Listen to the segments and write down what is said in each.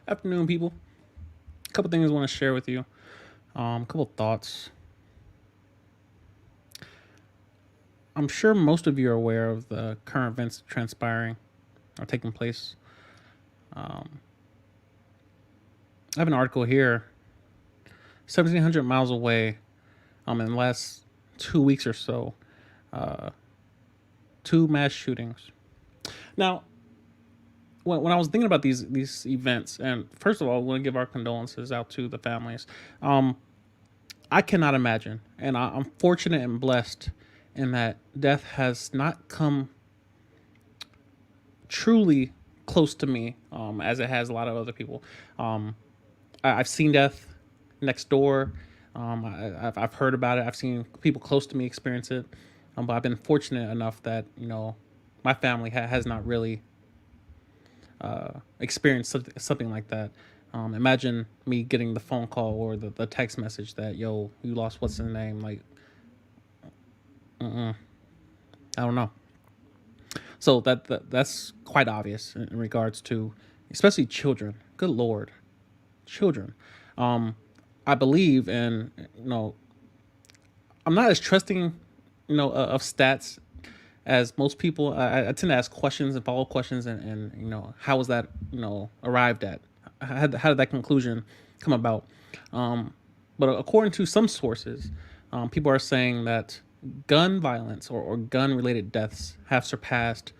Afternoon, people. A couple things I want to share with you. A couple thoughts. I'm sure most of you are aware of the current events transpiring or taking place. I have an article here. 1,700 miles away, in the last 2 weeks or so, two mass shootings. Now, when I was thinking about these events, and first of all, I want to give our condolences out to the families. I cannot imagine, and I'm fortunate and blessed in that death has not come truly close to me, as it has a lot of other people. I've seen death next door. I've heard about it. I've seen people close to me experience it, but I've been fortunate enough that my family has not really experienced something like that. Imagine me getting the phone call or the text message that, yo, you lost what's in the name. Like, I don't know. So that's quite obvious in regards to especially children. Good Lord, children. I believe, and I'm not as trusting, of stats as most people. I tend to ask questions and follow up questions, and how was that arrived at? How did that conclusion come about? But according to some sources, people are saying that gun violence or gun related deaths have surpassed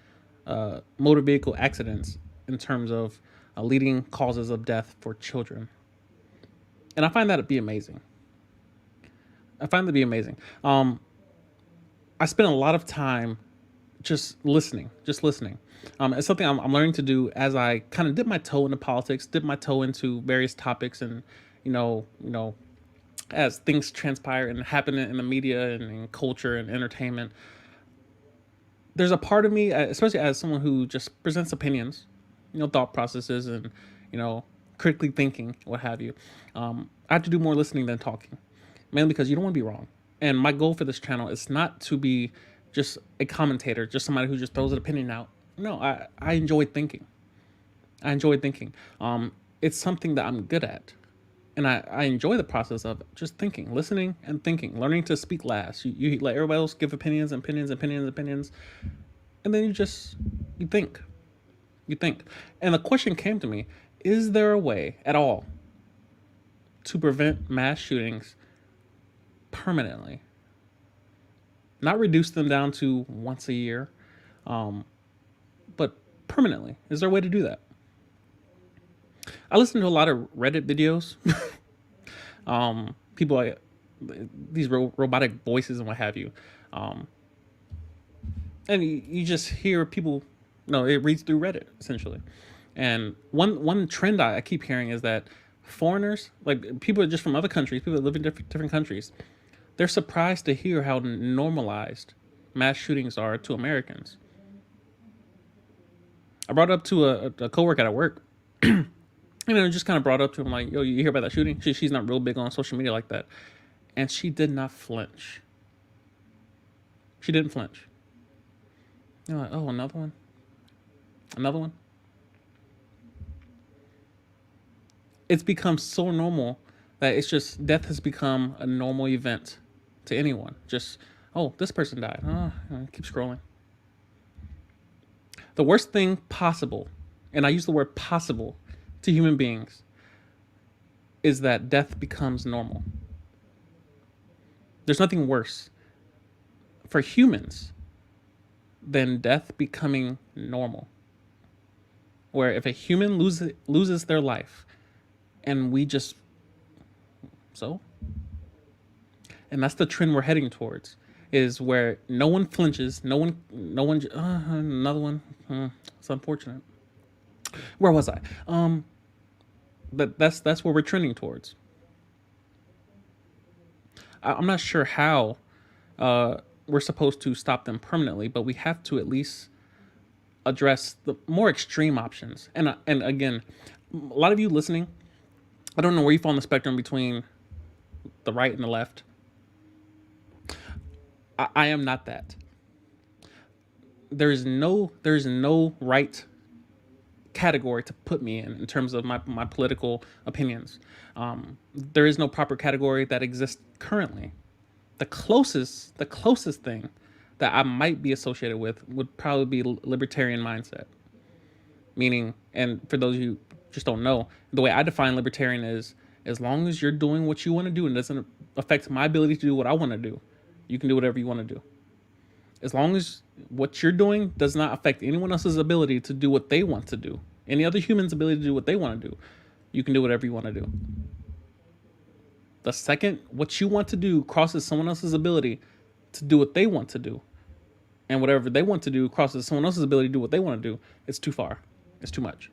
motor vehicle accidents in terms of leading causes of death for children. And I find that to be amazing. I find that to be amazing. I spend a lot of time just listening. It's something I'm learning to do as I kind of dip my toe into politics, dip my toe into various topics, and as things transpire and happen in the media and in culture and entertainment, there's a part of me, especially as someone who just presents opinions, thought processes, and critically thinking, what have you. I have to do more listening than talking, mainly because you don't want to be wrong. And my goal for this channel is not to be just a commentator, just somebody who just throws an opinion out. No, I enjoy thinking. I enjoy thinking. It's something that I'm good at. And I enjoy the process of just thinking, listening and thinking, learning to speak last. You let everybody else give opinions. And then you think. And the question came to me, is there a way at all to prevent mass shootings permanently? Not reduce them down to once a year, but permanently. Is there a way to do that? I listen to a lot of Reddit videos. People like these robotic voices and what have you. And you just hear people, it reads through Reddit essentially. And one trend I keep hearing is that foreigners, like people just from other countries, people that live in different countries, they're surprised to hear how normalized mass shootings are to Americans. I brought it up to a coworker at work. Just kind of brought up to him like, yo, you hear about that shooting? She's not real big on social media like that. And she did not flinch. She didn't flinch. You're like, oh, another one? Another one? It's become so normal that it's just, death has become a normal event to anyone. Just, oh, this person died. Oh, keep scrolling. The worst thing possible, and I use the word possible, to human beings is that death becomes normal. There's nothing worse for humans than death becoming normal. Where if a human loses their life and we just, so and that's the trend we're heading towards. Is where no one flinches, no one. Another one. It's unfortunate. Where was I? But that's where we're trending towards. I'm not sure how we're supposed to stop them permanently, but we have to at least address the more extreme options. And again, a lot of you listening, I don't know where you fall on the spectrum between the right and the left. I am not that. There is no right category to put me in terms of my political opinions. There is no proper category that exists currently. The closest thing that I might be associated with would probably be libertarian mindset. Meaning, and for those of you who just don't know, the way I define libertarian is as long as you're doing what you want to do and doesn't affect my ability to do what I want to do, you can do whatever you want to do. As long as what you're doing does not affect anyone else's ability to do what they want to do, any other human's ability to do what they want to do, you can do whatever you want to do. The second what you want to do crosses someone else's ability to do what they want to do, and whatever they want to do crosses someone else's ability to do what they want to do, it's too far. It's too much.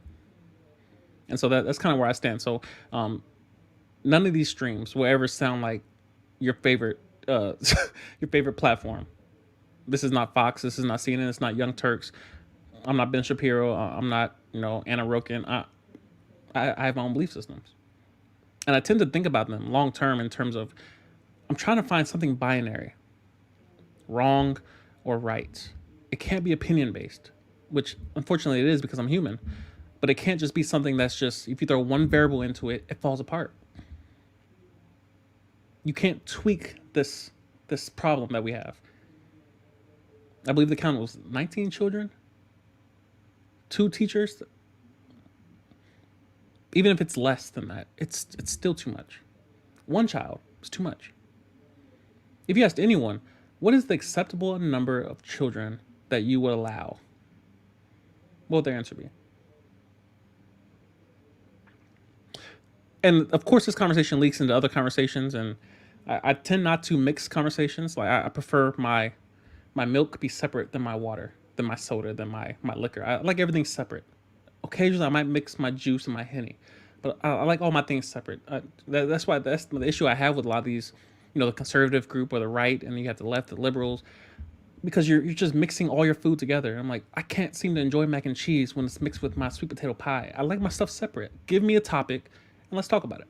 And so that's kind of where I stand. So none of these streams will ever sound like your favorite your favorite platform. This is not Fox. This is not CNN. It's not Young Turks. I'm not Ben Shapiro. I'm not Anna Roken. I have my own belief systems, and I tend to think about them long term in terms of I'm trying to find something binary, wrong or right. It can't be opinion based, which unfortunately it is because I'm human. But it can't just be something that's just, if you throw one variable into it, it falls apart. You can't tweak this problem that we have. I believe the count was 19 children, 2 teachers. Even if it's less than that, it's still too much. 1 child is too much. If you asked anyone, what is the acceptable number of children that you would allow? What would their answer be? And of course, this conversation leaks into other conversations, and I tend not to mix conversations. Like I prefer my milk be separate than my water, than my soda, than my liquor. I like everything separate. Occasionally, I might mix my juice and my Henny, but I like all my things separate. That's why that's the issue I have with a lot of these, the conservative group or the right, and you have the left, the liberals, because you're just mixing all your food together. I'm like, I can't seem to enjoy mac and cheese when it's mixed with my sweet potato pie. I like my stuff separate. Give me a topic and let's talk about it.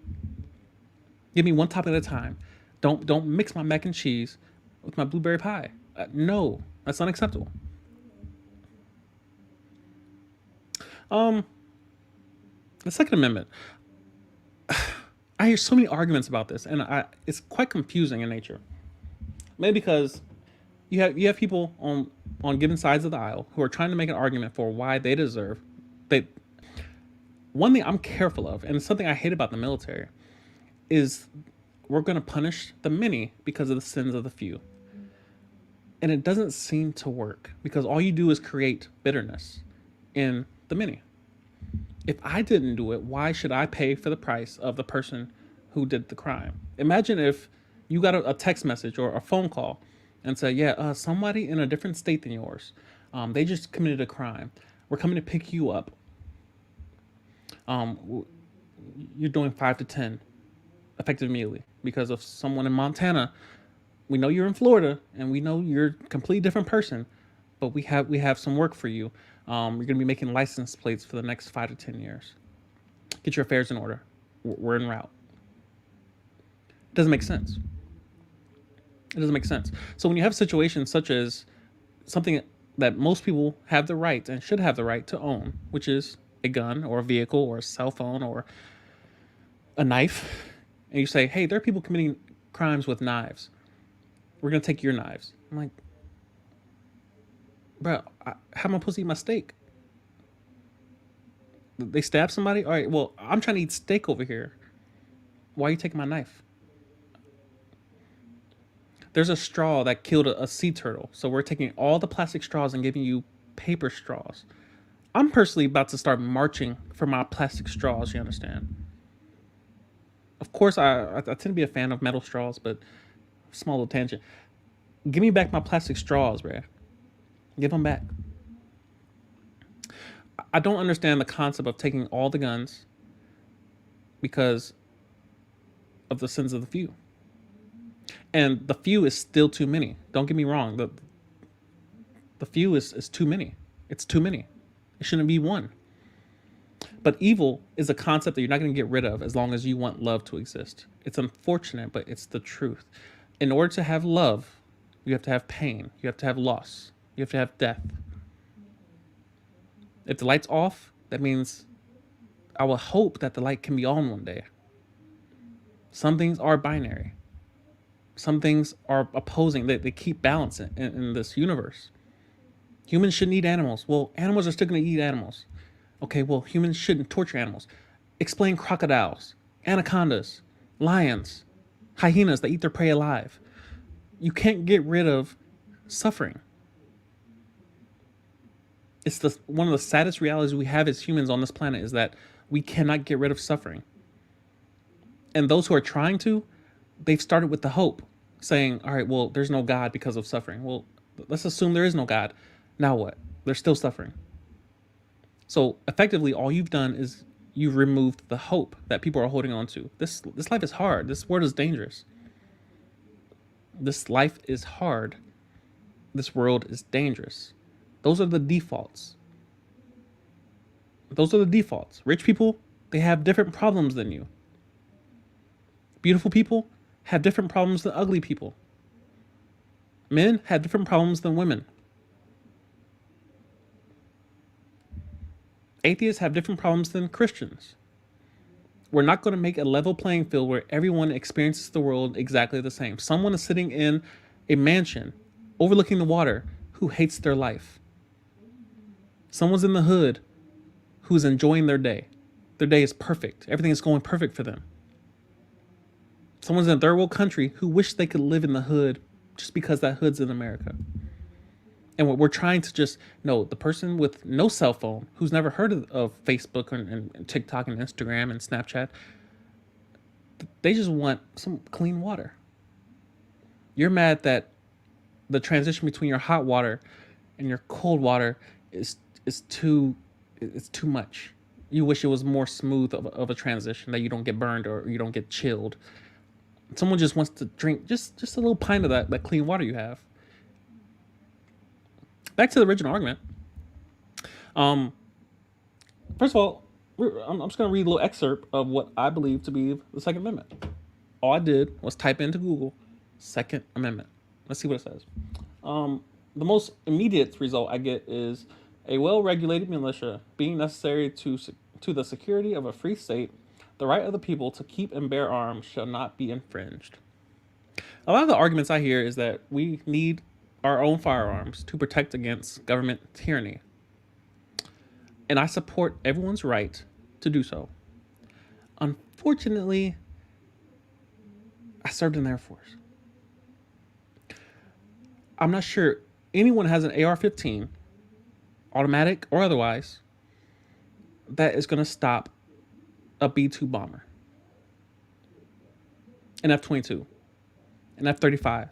Give me one topic at a time. Don't mix my mac and cheese with my blueberry pie. No, that's unacceptable. The Second Amendment. I hear so many arguments about this, and it's quite confusing in nature. Maybe because you have people on given sides of the aisle who are trying to make an argument for why they deserve. One thing I'm careful of, and something I hate about the military, is we're going to punish the many because of the sins of the few. And it doesn't seem to work because all you do is create bitterness in the many. If I didn't do it, why should I pay for the price of the person who did the crime? Imagine if you got a text message or a phone call and say, somebody in a different state than yours, they just committed a crime. We're coming to pick you up. You're doing 5 to 10 effective immediately because of someone in Montana. We know you're in Florida and we know you're a completely different person, but we have some work for you. You're going to be making license plates for the next 5 to 10 years. Get your affairs in order. We're en route. It doesn't make sense. It doesn't make sense. So when you have situations such as something that most people have the right and should have the right to own, which is a gun or a vehicle or a cell phone or a knife, and you say, hey, there are people committing crimes with knives. We're going to take your knives. I'm like, bro, how am I supposed to eat my steak? They stab somebody? All right, well, I'm trying to eat steak over here. Why are you taking my knife? There's a straw that killed a sea turtle. So we're taking all the plastic straws and giving you paper straws. I'm personally about to start marching for my plastic straws, you understand? Of course, I tend to be a fan of metal straws, but small little tangent. Give me back my plastic straws, bruh. Give them back. I don't understand the concept of taking all the guns because of the sins of the few. And the few is still too many. Don't get me wrong. The few is too many. It's too many. It shouldn't be one. But evil is a concept that you're not going to get rid of as long as you want love to exist. It's unfortunate, but it's the truth. In order to have love, you have to have pain. You have to have loss. You have to have death. If the light's off, that means I will hope that the light can be on one day. Some things are binary. Some things are opposing. They keep balance in this universe. Humans shouldn't eat animals. Well, animals are still going to eat animals. Okay, well, humans shouldn't torture animals. Explain crocodiles, anacondas, lions, hyenas that eat their prey alive. You can't get rid of suffering. It's one of the saddest realities we have as humans on this planet is that we cannot get rid of suffering. And those who are trying to, they've started with the hope, saying, all right, well, there's no God because of suffering. Well, let's assume there is no God. Now what? They're still suffering. So effectively, all you've done is you've removed the hope that people are holding on to. This life is hard. This world is dangerous. This life is hard. This world is dangerous. Those are the defaults. Those are the defaults. Rich people, they have different problems than you. Beautiful people have different problems than ugly people. Men have different problems than women. Atheists have different problems than Christians. We're not going to make a level playing field where everyone experiences the world exactly the same. Someone is sitting in a mansion overlooking the water who hates their life. Someone's in the hood who's enjoying their day. Their day is perfect. Everything is going perfect for them. Someone's in a third world country who wish they could live in the hood just because that hood's in America. And what we're trying to just know, the person with no cell phone, who's never heard of Facebook and TikTok and Instagram and Snapchat, they just want some clean water. You're mad that the transition between your hot water and your cold water is too much. You wish it was more smooth of a transition, that you don't get burned or you don't get chilled. Someone just wants to drink just a little pint of that clean water you have. Back to the original argument. First of all, I'm just going to read a little excerpt of what I believe to be the Second Amendment. All I did was type into Google, Second Amendment. Let's see what it says. The most immediate result I get is a well-regulated militia being necessary to the security of a free state. The right of the people to keep and bear arms shall not be infringed. A lot of the arguments I hear is that we need our own firearms to protect against government tyranny. And I support everyone's right to do so. Unfortunately, I served in the Air Force. I'm not sure anyone has an AR-15, automatic or otherwise, that is going to stop a B-2 bomber, an F-22, an F-35,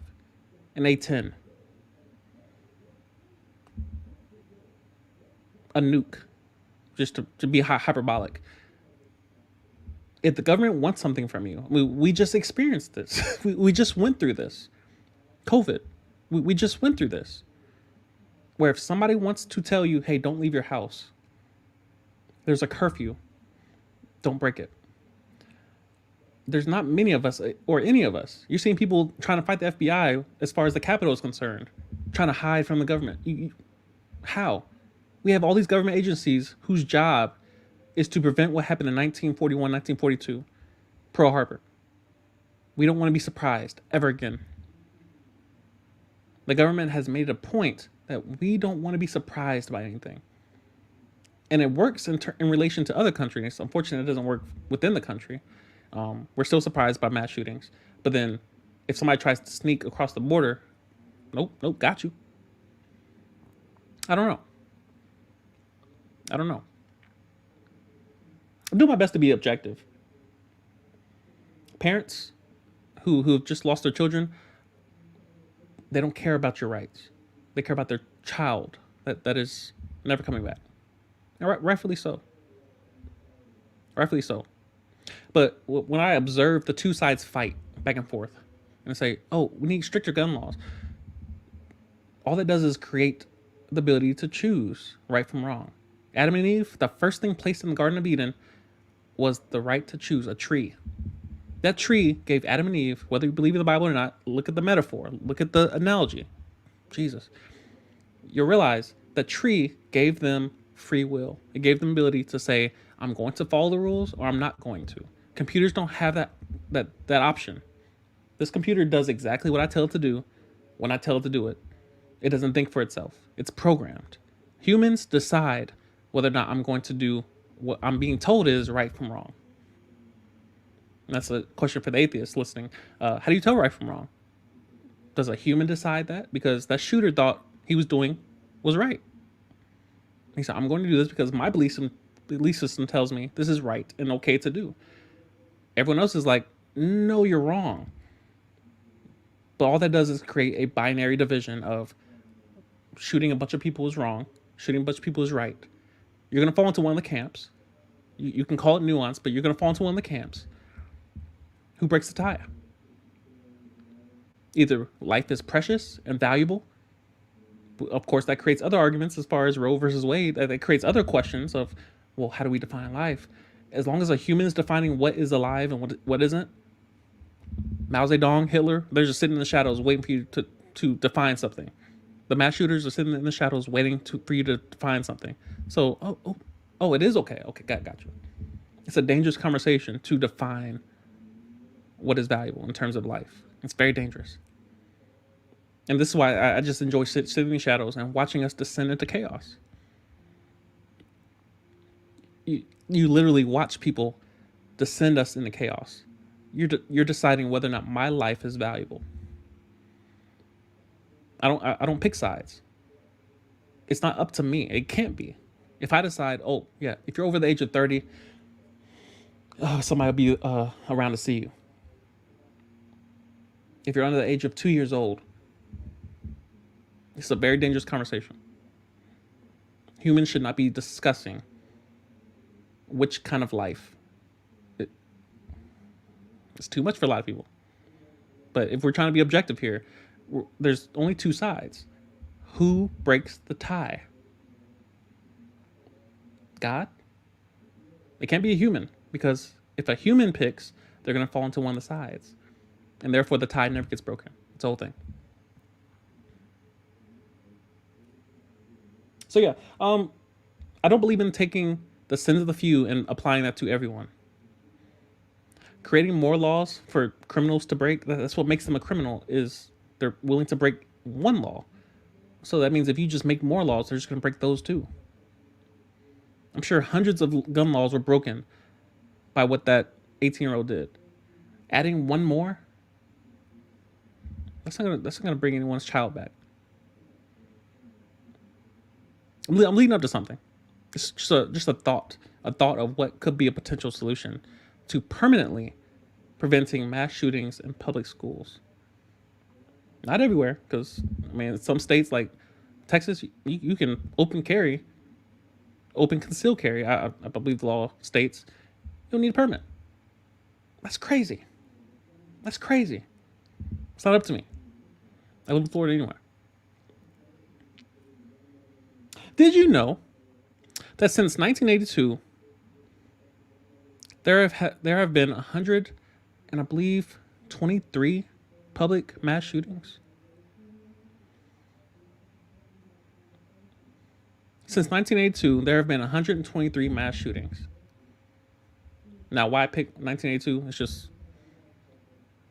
an A-10, a nuke, just to be hyperbolic. If the government wants something from you, we just experienced this. we just went through this. COVID. We just went through this. Where if somebody wants to tell you, hey, don't leave your house, there's a curfew, don't break it. There's not many of us, or any of us. You're seeing people trying to fight the FBI as far as the Capitol is concerned, trying to hide from the government. How? We have all these government agencies whose job is to prevent what happened in 1941, 1942, Pearl Harbor. We don't want to be surprised ever again. The government has made a point that we don't want to be surprised by anything. And it works in relation to other countries. Unfortunately, it doesn't work within the country. We're still surprised by mass shootings. But then if somebody tries to sneak across the border, nope, got you. I don't know. I do my best to be objective. Parents who have just lost their children, They don't care about your rights. They care about their child that is never coming back. And rightfully so. Rightfully so. But when I observe the two sides fight back and forth and say, oh, we need stricter gun laws, all that does is create the ability to choose right from wrong. Adam and Eve, the first thing placed in the Garden of Eden was the right to choose a tree. That tree gave Adam and Eve, whether you believe in the Bible or not, look at the metaphor, look at the analogy. Jesus. You'll realize that tree gave them free will. It gave them the ability to say, I'm going to follow the rules or I'm not going to. Computers don't have that option. This computer does exactly what I tell it to do when I tell it to do it. It doesn't think for itself. It's programmed. Humans decide whether or not I'm going to do what I'm being told is right from wrong. And that's a question for the atheist listening. How do you tell right from wrong? Does a human decide that? Because that shooter thought he was doing was right. He said, I'm going to do this because my belief system tells me this is right and okay to do. Everyone else is like, no, you're wrong. But all that does is create a binary division of shooting a bunch of people is wrong, shooting a bunch of people is right. You're going to fall into one of the camps. You can call it nuance, but you're going to fall into one of the camps. Who breaks the tie? Either life is precious and valuable. Of course, that creates other arguments as far as Roe versus Wade. That creates other questions of, well, how do we define life? As long as a human is defining what is alive and what isn't, Mao Zedong, Hitler, they're just sitting in the shadows waiting for you to define something. The mass shooters are sitting in the shadows waiting for you to define something. So, it is okay. Okay, got you. It's a dangerous conversation to define what is valuable in terms of life. It's very dangerous. And this is why I just enjoy sitting in the shadows and watching us descend into chaos. You literally watch people descend us into chaos. You're deciding whether or not my life is valuable. I don't pick sides. It's not up to me. It can't be. If I decide, oh yeah, if you're over the age of 30, somebody will be around to see you. If you're under the age of 2 years old, it's a very dangerous conversation. Humans should not be discussing which kind of life. It's too much for a lot of people. But if we're trying to be objective here, there's only two sides. Who breaks the tie? God? It can't be a human, because if a human picks, they're going to fall into one of the sides. And therefore the tie never gets broken. It's the whole thing. So yeah, I don't believe in taking the sins of the few and applying that to everyone. Creating more laws for criminals to break, that's what makes them a criminal, is they're willing to break one law. So that means if you just make more laws, they're just going to break those too. I'm sure hundreds of gun laws were broken by what that 18-year-old did. Adding one more, that's not gonna bring anyone's child back. I'm leading up to something. It's just a thought of what could be a potential solution to permanently preventing mass shootings in public schools. Not everywhere, because in some states like Texas, you can open concealed carry. I believe the law states you don't need a permit. That's crazy. That's crazy. It's not up to me. I live in Florida anyway. Did you know that since 1982, there have been 100 and I believe 23 public mass shootings? Since 1982, there have been 123 mass shootings. Now, why I picked 1982? It's just,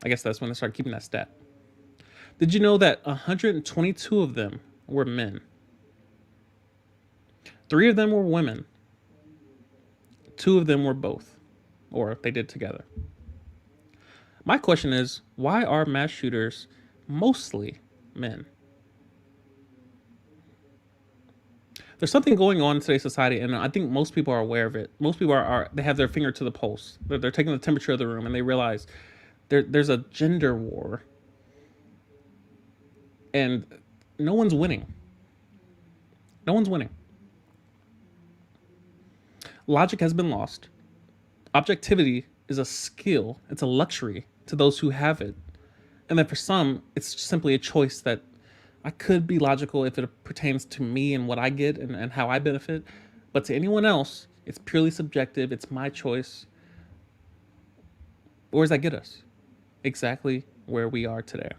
I guess that's when they started keeping that stat. Did you know that 122 of them were men? 3 of them were women. 2 of them were both, or they did together. My question is, why are mass shooters mostly men? There's something going on in today's society, and I think most people are aware of it. Most people they have their finger to the pulse. They're taking the temperature of the room, and they realize there's a gender war. And no one's winning. No one's winning. Logic has been lost. Objectivity is a skill, it's a luxury to those who have it. And then for some, it's simply a choice that I could be logical if it pertains to me and what I get and how I benefit. But to anyone else, it's purely subjective. It's my choice. Where does that get us? Exactly where we are today.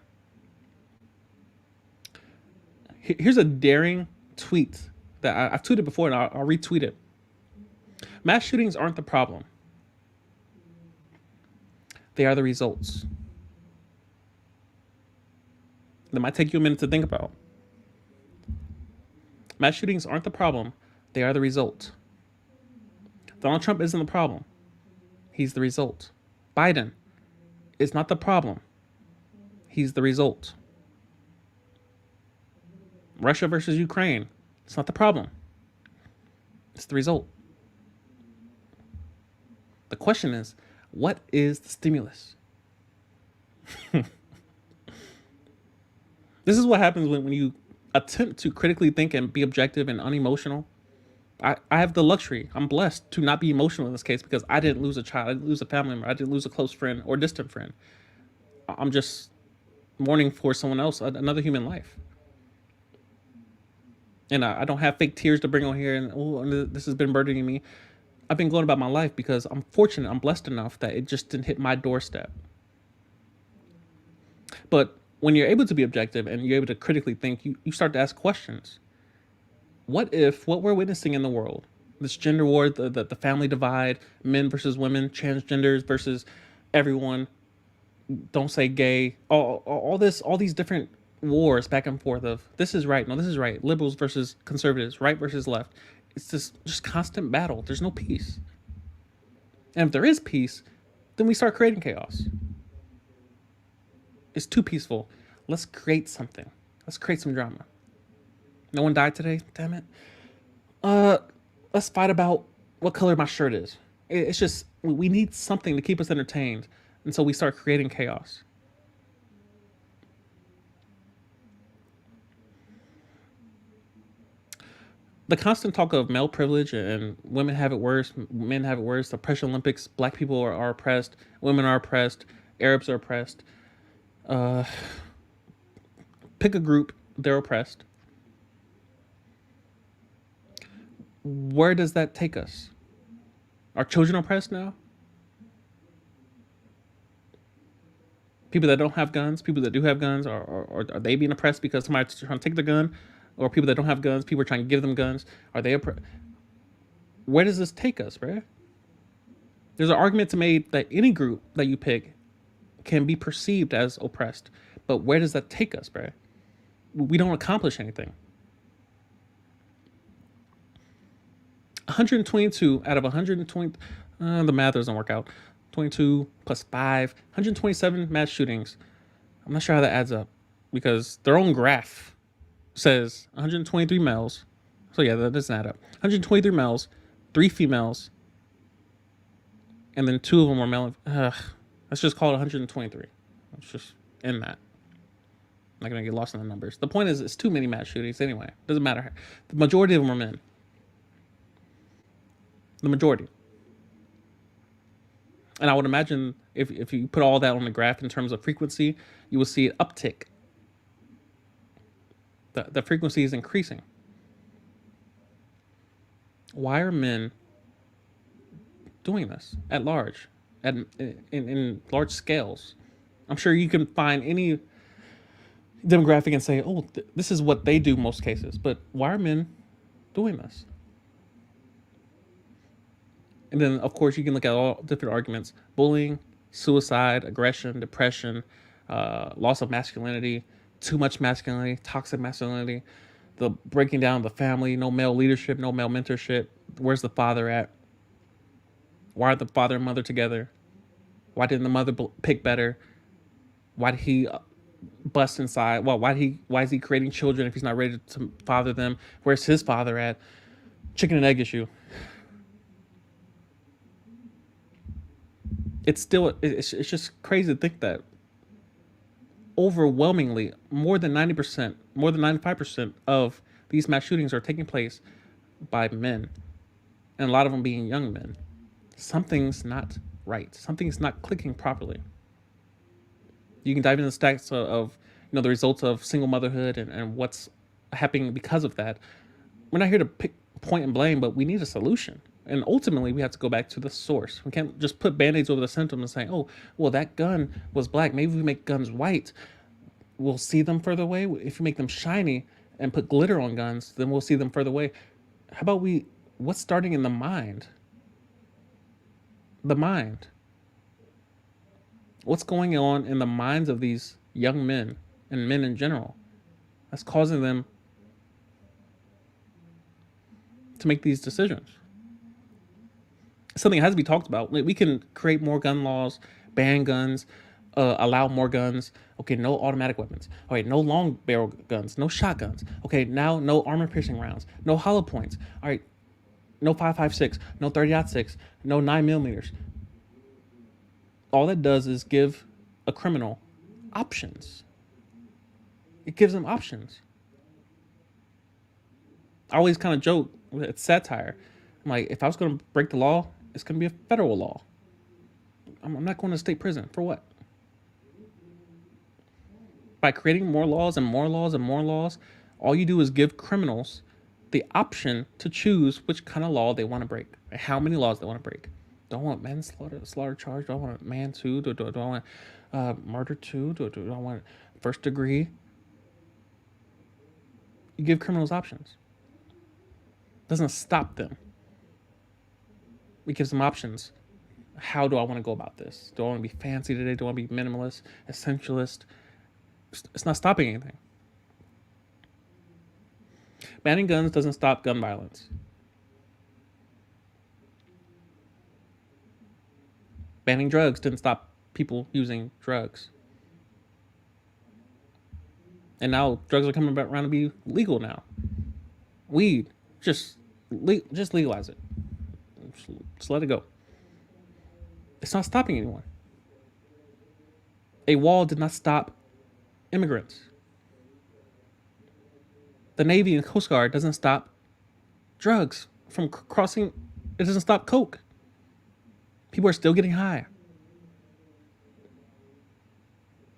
Here's a daring tweet that I've tweeted before, and I'll retweet it. Mass shootings aren't the problem. They are the results. That might take you a minute to think about. Mass shootings aren't the problem. They are the result. Donald Trump isn't the problem. He's the result. Biden is not the problem. He's the result. Russia versus Ukraine, it's not the problem. It's the result. The question is, what is the stimulus? This is what happens when you attempt to critically think and be objective and unemotional. I have the luxury. I'm blessed to not be emotional in this case because I didn't lose a child. I didn't lose a family member. I didn't lose a close friend or distant friend. I'm just mourning for someone else, another human life. And I don't have fake tears to bring on here and, oh, this has been burdening me. I've been going about my life because I'm fortunate, I'm blessed enough that it just didn't hit my doorstep. But when you're able to be objective and you're able to critically think, you start to ask questions. What if what we're witnessing in the world, this gender war, the family divide, men versus women, transgenders versus everyone, don't say gay, all these different wars back and forth of this is right, no, this is right, liberals versus conservatives, right versus left. It's just constant battle. There's no peace. And if there is peace, then we start creating chaos. It's too peaceful. Let's create something. Let's create some drama. No one died today? Damn it. Let's fight about what color my shirt is. It's just, we need something to keep us entertained. And so we start creating chaos. The constant talk of male privilege and women have it worse, men have it worse, the Pressure Olympics, black people are oppressed, women are oppressed, Arabs are oppressed. Pick a group, they're oppressed. Where does that take us? Are children oppressed now? People that don't have guns, people that do have guns, are they being oppressed because somebody's trying to take their gun? Or people that don't have guns, people are trying to give them guns, are they oppressed? Where does this take us, bruh? There's an argument to make that any group that you pick can be perceived as oppressed. But where does that take us, bruh? We don't accomplish anything. 122 out of 120, the math doesn't work out. 22 plus 5, 127 mass shootings. I'm not sure how that adds up because their own graph says 123 males. So yeah, that doesn't add up. 123 males, 3 females, and then 2 of them were male. Let's just call it 123. Let's just end that. I'm not gonna get lost in the numbers. The point is, it's too many mass shootings anyway. Doesn't matter. The majority of them are men. The majority. And I would imagine if you put all that on the graph in terms of frequency, you will see an uptick. The frequency is increasing. Why are men doing this at large, in large scales? I'm sure you can find any demographic and say, oh, this is what they do most cases. But why are men doing this? And then, of course, you can look at all different arguments: bullying, suicide, aggression, depression, loss of masculinity, too much masculinity, toxic masculinity, the breaking down of the family, no male leadership, no male mentorship. Where's the father at? Why are the father and mother together? Why didn't the mother pick better? Why did he bust inside? Well, why is he creating children if he's not ready to father them? Where's his father at? Chicken and egg issue. It's just crazy to think that overwhelmingly, more than 90%, more than 95% of these mass shootings are taking place by men, and a lot of them being young men. Something's not right. Something's not clicking properly. You can dive into the stats of the results of single motherhood and what's happening because of that. We're not here to pick point and blame, but we need a solution. And ultimately, we have to go back to the source. We can't just put band-aids over the symptom and say, oh, well, that gun was black. Maybe we make guns white. We'll see them further away. If you make them shiny and put glitter on guns, then we'll see them further away. How about what's starting in the mind? The mind. What's going on in the minds of these young men and men in general that's causing them to make these decisions? Something that has to be talked about. We can create more gun laws, ban guns, allow more guns. Okay, no automatic weapons. All right, no long barrel guns, no shotguns. Okay, now no armor piercing rounds, no hollow points. All right, no 5.56, no 30-06, no 9mm. All that does is give a criminal options. It gives them options. I always kind of joke, it's satire. I'm like, if I was going to break the law, it's going to be a federal law. I'm not going to state prison. For what? By creating more laws and more laws and more laws, all you do is give criminals the option to choose which kind of law they want to break, and how many laws they want to break. Do I want manslaughter charge? Do I want man 2? Do I want murder 2? Do I want first degree? You give criminals options. It doesn't stop them. It gives them options. How do I want to go about this? Do I want to be fancy today? Do I want to be minimalist, essentialist? It's not stopping anything. Banning guns doesn't stop gun violence. Banning drugs didn't stop people using drugs. And now drugs are coming around to be legal now. Weed, just legalize it. Just let it go. It's not stopping anyone. A wall did not stop immigrants. The Navy and Coast Guard doesn't stop drugs from crossing. It doesn't stop coke. People are still getting high.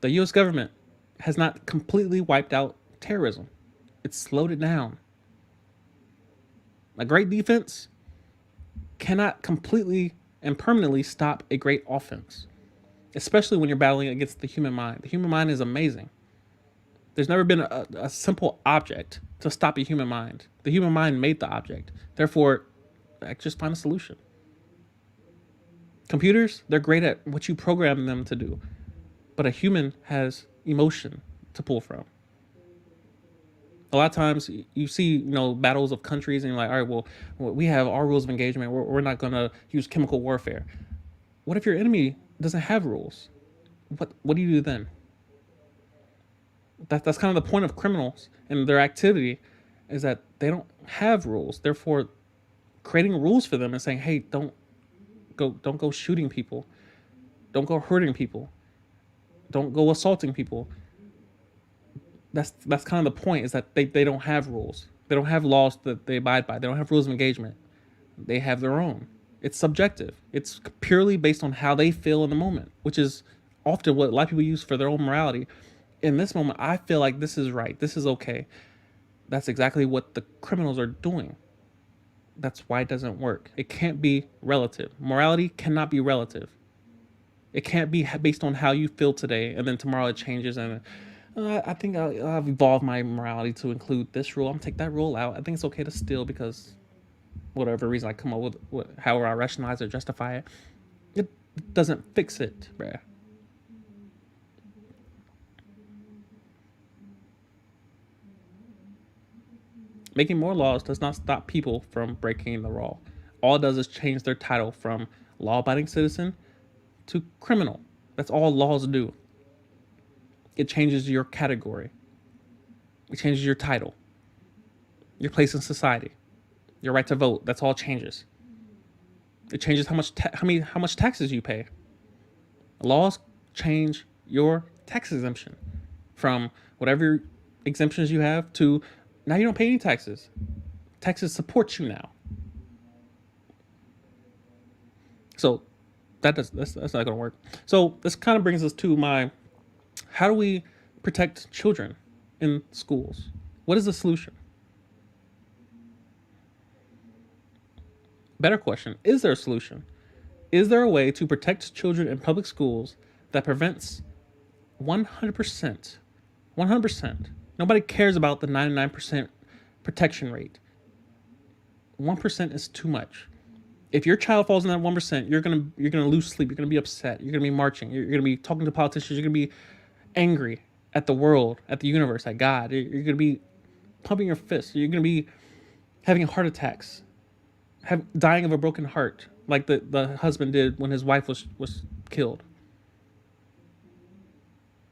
The U.S. government has not completely wiped out terrorism. It's slowed it down. A great defense cannot completely and permanently stop a great offense, especially when you're battling against the human mind. The human mind is amazing. There's never been a simple object to stop a human mind. The human mind made the object. Therefore, just find a solution. Computers, they're great at what you program them to do, but a human has emotion to pull from. A lot of times you see, battles of countries and you're like, all right, well, we have our rules of engagement. We're not going to use chemical warfare. What if your enemy doesn't have rules? What do you do then? That's kind of the point of criminals and their activity, is that they don't have rules. Therefore, creating rules for them and saying, hey, don't go shooting people. Don't go hurting people. Don't go assaulting people. That's kind of the point, is that they don't have rules. They don't have laws that they abide by. They don't have rules of engagement. They have their own. It's subjective. It's purely based on how they feel in the moment, which is often what a lot of people use for their own morality. In this moment, I feel like this is right. This is okay. That's exactly what the criminals are doing. That's why it doesn't work. It can't be relative. Morality cannot be relative. It can't be based on how you feel today, and then tomorrow it changes, and I think I've evolved my morality to include this rule. I'm gonna take that rule out. I think it's okay to steal because whatever reason I come up with however I rationalize or justify it. It doesn't fix it, bruh. Making more laws does not stop people from breaking the law. All it does is change their title from law-abiding citizen to criminal. That's all laws do. It changes your category. It changes your title, your place in society, your right to vote. That's all it changes. It changes how much taxes you pay. Laws change your tax exemption. from whatever exemptions you have to now you don't pay any taxes. Texas supports you now. So that's not going to work. So this kind of brings us to my how do we protect children in schools? What is the solution? Better question, is there a solution? Is there a way to protect children in public schools that prevents 100%? 100%. Nobody cares about the 99% protection rate. 1% is too much. If your child falls in that 1%, you're gonna lose sleep. You're gonna be upset. You're gonna be marching. You're gonna be talking to politicians. You're gonna be angry at the world, at the universe, at God. You're gonna be pumping your fists. You're gonna be having heart attacks, dying of a broken heart, like the husband did when his wife was killed.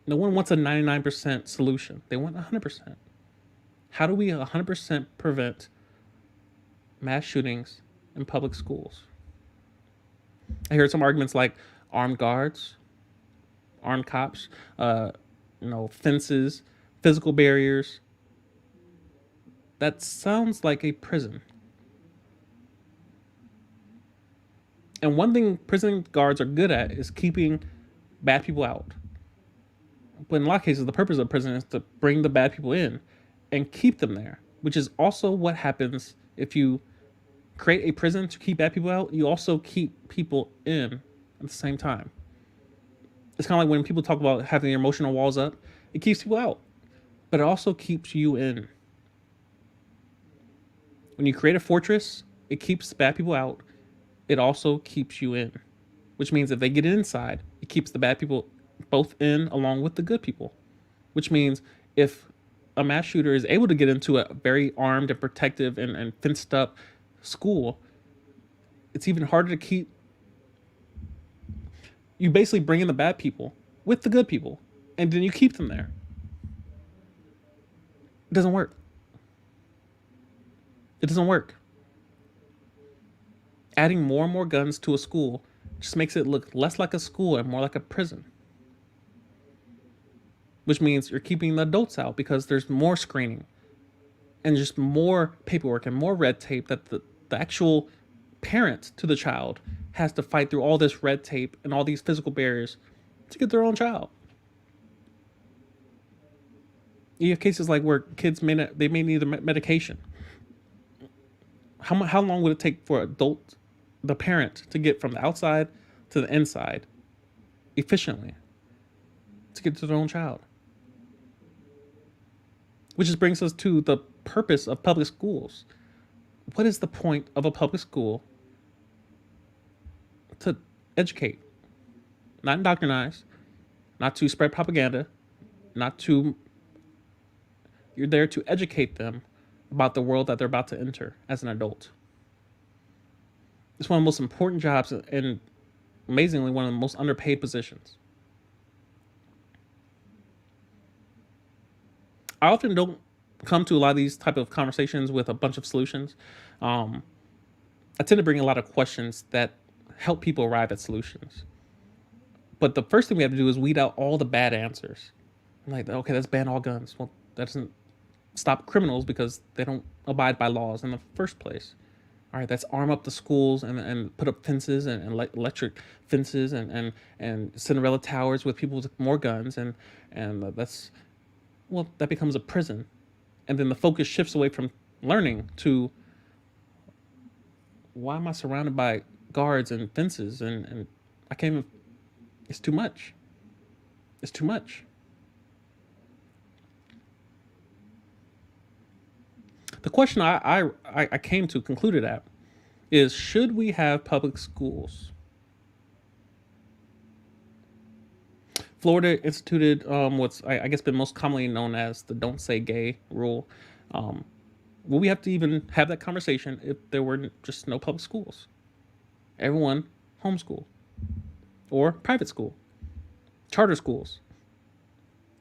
No one wants a 99% solution. They want 100%. How do we 100% prevent mass shootings in public schools? I heard some arguments like armed guards, armed cops, fences, physical barriers. That sounds like a prison. And one thing prison guards are good at is keeping bad people out. But in a lot of cases, the purpose of prison is to bring the bad people in and keep them there, which is also what happens if you create a prison to keep bad people out. You also keep people in at the same time. It's kind of like when people talk about having their emotional walls up, it keeps people out, but it also keeps you in. When you create a fortress, it keeps bad people out. It also keeps you in, which means if they get inside, it keeps the bad people both in along with the good people, which means if a mass shooter is able to get into a very armed and protective and fenced up school, it's even harder to keep. You basically bring in the bad people with the good people, and then you keep them there. It doesn't work. It doesn't work. Adding more and more guns to a school just makes it look less like a school and more like a prison. Which means you're keeping the adults out because there's more screening and just more paperwork and more red tape that the actual parent to the child has to fight through all this red tape and all these physical barriers to get their own child. You have cases like where kids may need the medication. How long would it take for the parent to get from the outside to the inside efficiently to get to their own child? Which just brings us to the purpose of public schools. What is the point of a public school? To educate, not indoctrinize, not to spread propaganda, you're there to educate them about the world that they're about to enter as an adult. It's one of the most important jobs and amazingly one of the most underpaid positions. I often don't come to a lot of these type of conversations with a bunch of solutions. I tend to bring a lot of questions that help people arrive at solutions. But the first thing we have to do is weed out all the bad answers. I'm like, okay, let's ban all guns. Well, that doesn't stop criminals because they don't abide by laws in the first place. All right, let's arm up the schools and put up fences and electric fences and Cinderella towers with people with more guns and that becomes a prison. And then the focus shifts away from learning to why am I surrounded by guards and fences and I can't even, it's too much. It's too much. The question I came to concluded at is, should we have public schools? Florida instituted what's I guess been most commonly known as the "Don't Say Gay" rule. Will we have to even have that conversation if there were just no public schools? Everyone homeschool or private school, charter schools,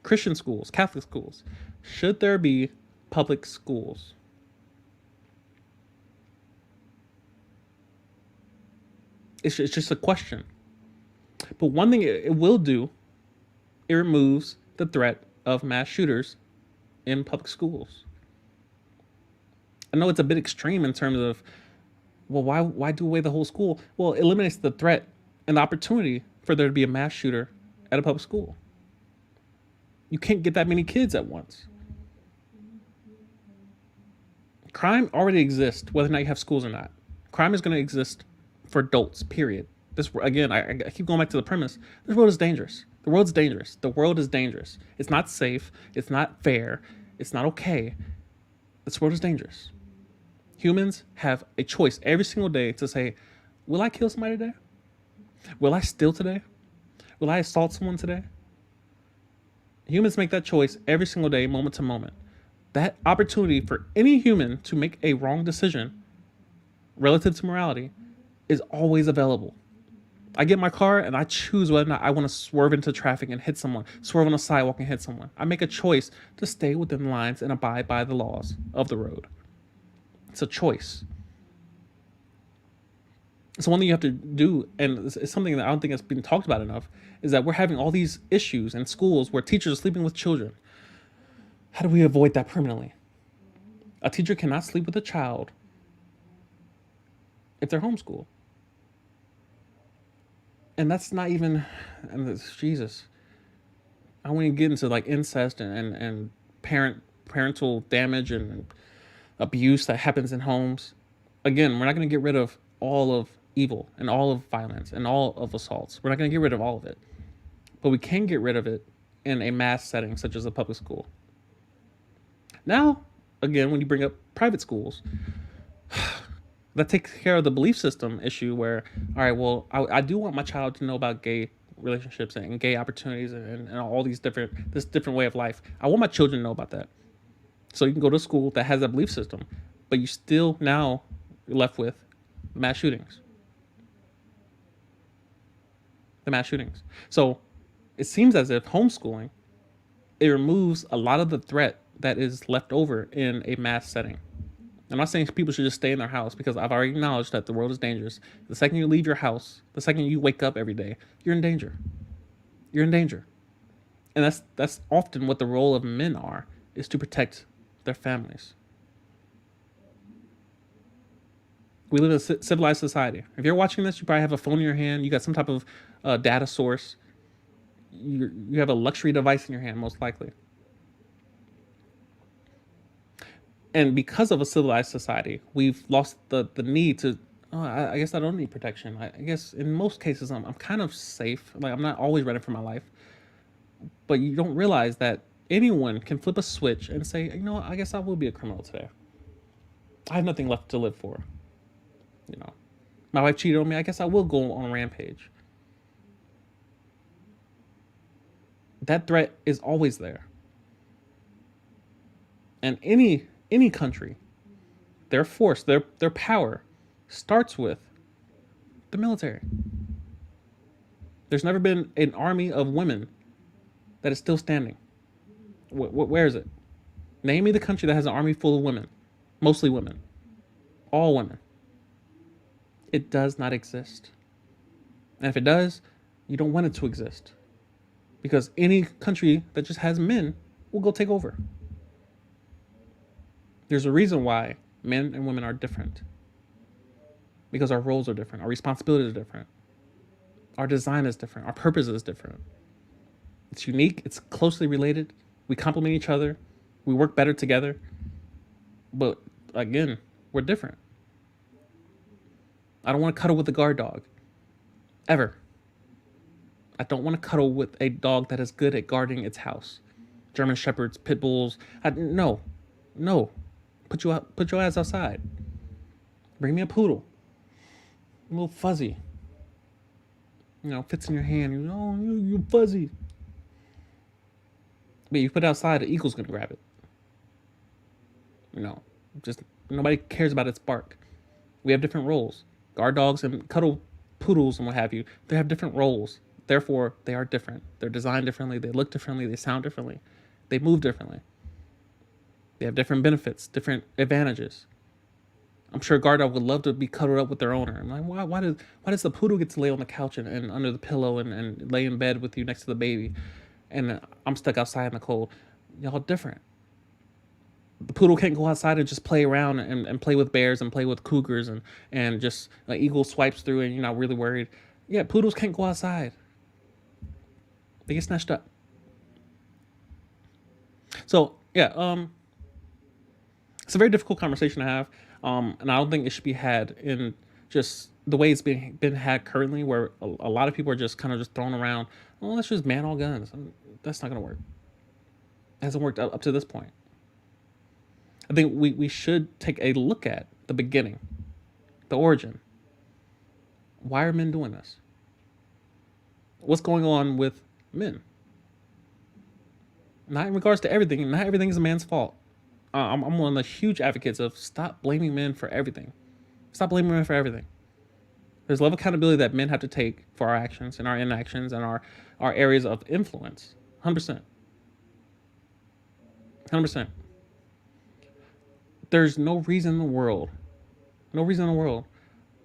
Christian schools, Catholic schools. Should there be public schools? It's just a question. But one thing it will do, it removes the threat of mass shooters in public schools. I know it's a bit extreme in terms of, well, why do away the whole school? Well, it eliminates the threat and the opportunity for there to be a mass shooter at a public school. You can't get that many kids at once. Crime already exists, whether or not you have schools or not. Crime is going to exist for adults, period. This, again, I keep going back to the premise. This world is dangerous. The world's dangerous. The world is dangerous. It's not safe. It's not fair. It's not okay. This world is dangerous. Humans have a choice every single day to say, will I kill somebody today? Will I steal today? Will I assault someone today? Humans make that choice every single day, moment to moment. That opportunity for any human to make a wrong decision relative to morality is always available. I get in my car and I choose whether or not I want to swerve into traffic and hit someone, swerve on a sidewalk and hit someone. I make a choice to stay within the lines and abide by the laws of the road. It's a choice. It's one thing you have to do, and it's something that I don't think has been talked about enough, is that we're having all these issues in schools where teachers are sleeping with children. How do we avoid that permanently? A teacher cannot sleep with a child if they're homeschooled. And that's not even, Jesus. I don't want to get into like incest and parental damage and abuse that happens in homes. Again, we're not going to get rid of all of evil and all of violence and all of assaults. We're not going to get rid of all of it. But we can get rid of it in a mass setting such as a public school. Now, again, when you bring up private schools, that takes care of the belief system issue where, all right, well, I do want my child to know about gay relationships and gay opportunities and all this different way of life. I want my children to know about that. So you can go to a school that has that belief system, but you still now left with mass shootings. The mass shootings. So it seems as if homeschooling, it removes a lot of the threat that is left over in a mass setting. I'm not saying people should just stay in their house, because I've already acknowledged that the world is dangerous. The second you leave your house, the second you wake up every day, you're in danger. You're in danger. And that's often what the role of men are, is to protect their families. We live in a civilized society. If you're watching this, you probably have a phone in your hand. You got some type of data source. You have a luxury device in your hand, most likely. And because of a civilized society, we've lost the need to, I guess I don't need protection. I guess in most cases, I'm kind of safe. Like, I'm not always running for my life. But you don't realize that anyone can flip a switch and say, you know what, I guess I will be a criminal today. I have nothing left to live for. You know, my wife cheated on me. I guess I will go on a rampage. That threat is always there. And any country, their force, their power starts with the military. There's never been an army of women that is still standing. Where is it? Name me the country that has an army full of women. Mostly women. All women. It does not exist. And if it does, you don't want it to exist. Because any country that just has men will go take over. There's a reason why men and women are different. Because our roles are different. Our responsibilities are different. Our design is different. Our purpose is different. It's unique. It's closely related. We complement each other. We work better together. But again, we're different. I don't want to cuddle with a guard dog. Ever. I don't want to cuddle with a dog that is good at guarding its house. German shepherds, pit bulls. No. Put your ass outside. Bring me a poodle. A little fuzzy. You know, fits in your hand. You fuzzy. But you put it outside, the eagle's gonna grab it. You know, just nobody cares about its bark. We have different roles. Guard dogs and cuddle poodles and what have you, they have different roles. Therefore, they are different. They're designed differently. They look differently. They sound differently. They move differently. They have different benefits, different advantages. I'm sure a guard dog would love to be cuddled up with their owner. I'm like, why does the poodle get to lay on the couch and under the pillow and lay in bed with you next to the baby? and I'm stuck outside in the cold. Y'all different. The poodle can't go outside and just play around and play with bears and play with cougars and just an eagle swipes through and you're not really worried. Yeah, poodles can't go outside. They get snatched up. So yeah, it's a very difficult conversation to have, and I don't think it should be had in just the way it's been had currently, where a lot of people are just kind of just thrown around. Well, let's just ban all guns. That's not gonna work. It hasn't worked up to this point. I think we should take a look at the beginning, the origin. Why are men doing this? What's going on with men? Not in regards to everything. Not everything is a man's fault. I'm one of the huge advocates of stop blaming men for everything. Stop blaming men for everything. There's a level of accountability that men have to take for our actions and our inactions and our areas of influence. 100%. 100%. There's no reason in the world,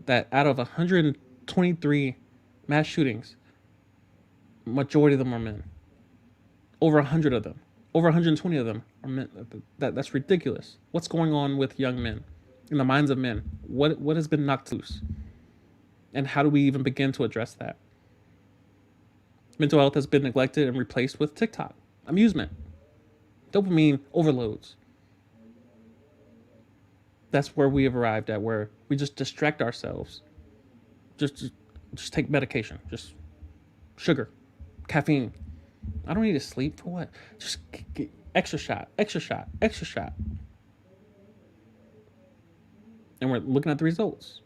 that out of 123 mass shootings, majority of them are men. Over 100 of them, over 120 of them are men. That's ridiculous. What's going on with young men, in the minds of men? What has been knocked loose? And how do we even begin to address that? Mental health has been neglected and replaced with TikTok, amusement, dopamine overloads. That's where we have arrived at, where we just distract ourselves. Just take medication, just sugar, caffeine. I don't need to sleep for what? Just get extra shot, extra shot, extra shot. And we're looking at the results.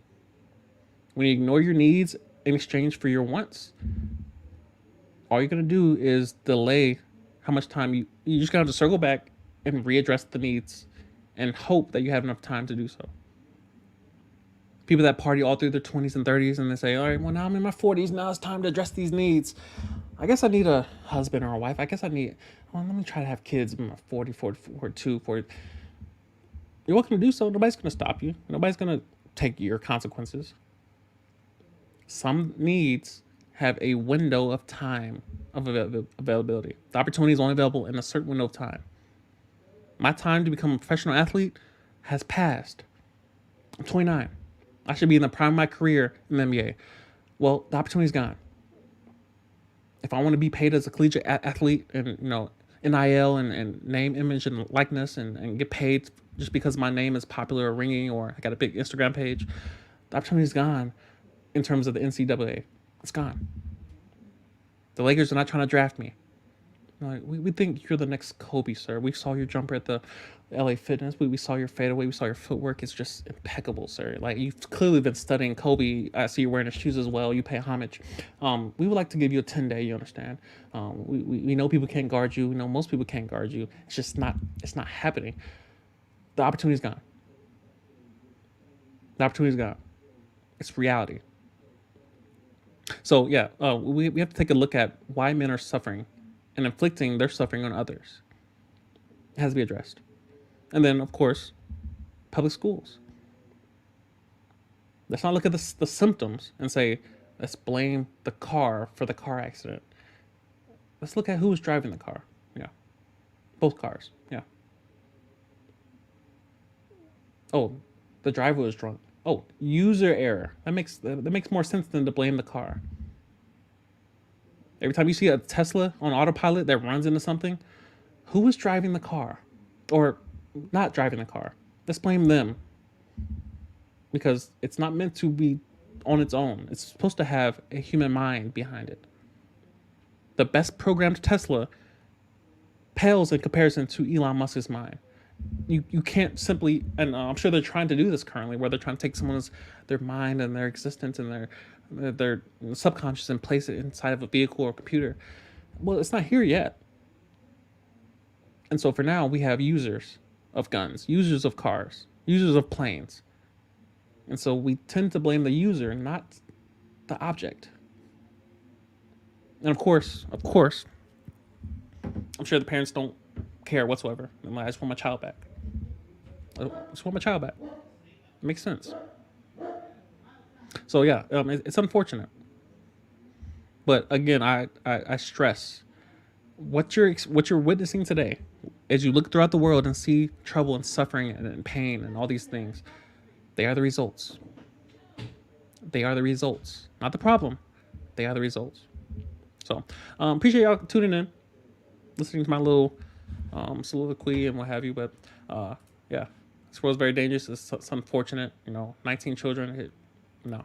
When you ignore your needs in exchange for your wants, all you're gonna do is delay how much time you just gotta have to circle back and readdress the needs and hope that you have enough time to do so. People that party all through their 20s and 30s and they say, all right, well, now I'm in my 40s, now it's time to address these needs. I guess I need a husband or a wife. I guess I need, well, let me try to have kids in my 40, 42, 40. You're welcome to do so. Nobody's going to stop you. Nobody's going to take your consequences. Some needs have a window of time of availability. The opportunity is only available in a certain window of time. My time to become a professional athlete has passed. I'm 29. I should be in the prime of my career in the NBA. Well, the opportunity's gone. If I want to be paid as a collegiate athlete and, NIL and name, image, and likeness and get paid just because my name is popular or ringing or I got a big Instagram page, the opportunity's gone in terms of the NCAA. It's gone. The Lakers are not trying to draft me. Like, we think you're the next Kobe, sir. We saw your jumper at the LA Fitness. We saw your fadeaway. We saw your footwork. It's just impeccable, sir. Like, you've clearly been studying Kobe. I see you're wearing his shoes as well. You pay homage. We would like to give you a 10-day, you understand? We know people can't guard you. We know most people can't guard you. It's not happening. The opportunity's gone. The opportunity's gone. It's reality. So, yeah, we have to take a look at why men are suffering and inflicting their suffering on others. It has to be addressed. And then, of course, public schools. Let's not look at the symptoms and say, let's blame the car for the car accident. Let's look at who was driving the car. Yeah. Both cars. Yeah. Oh, the driver was drunk. Oh, user error. That makes more sense than to blame the car. Every time you see a Tesla on autopilot that runs into something, who was driving the car? Or not driving the car? Let's blame them. Because it's not meant to be on its own. It's supposed to have a human mind behind it. The best programmed Tesla pales in comparison to Elon Musk's mind. You can't simply, and I'm sure they're trying to do this currently, where they're trying to take their mind and their existence and their subconscious and place it inside of a vehicle or computer. Well, it's not here yet. And so for now, we have users of guns, users of cars, users of planes. And so we tend to blame the user, not the object. And of course, I'm sure the parents don't care whatsoever. I just want my child back. It makes sense. So yeah, it's unfortunate. But again, I stress what you're witnessing today, as you look throughout the world and see trouble and suffering and pain and all these things, they are the results. They are the results, not the problem. They are the results. So, appreciate y'all tuning in, listening to my little soliloquy and what have you. But yeah, this world's very dangerous. It's unfortunate. 19 children. No,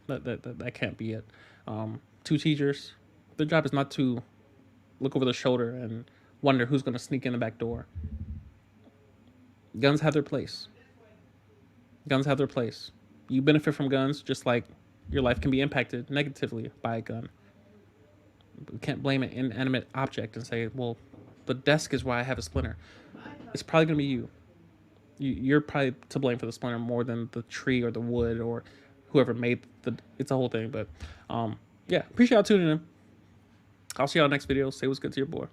that can't be it. Two teachers. Their job is not to look over their shoulder and wonder who's going to sneak in the back door. Guns have their place. Guns have their place. You benefit from guns just like your life can be impacted negatively by a gun. We can't blame an inanimate object and say, well, the desk is why I have a splinter. It's probably going to be you. You're probably to blame for the splinter more than the tree or the wood or whoever made it's a whole thing. But yeah, appreciate y'all tuning in. I'll see y'all next video. Say what's good to your boy.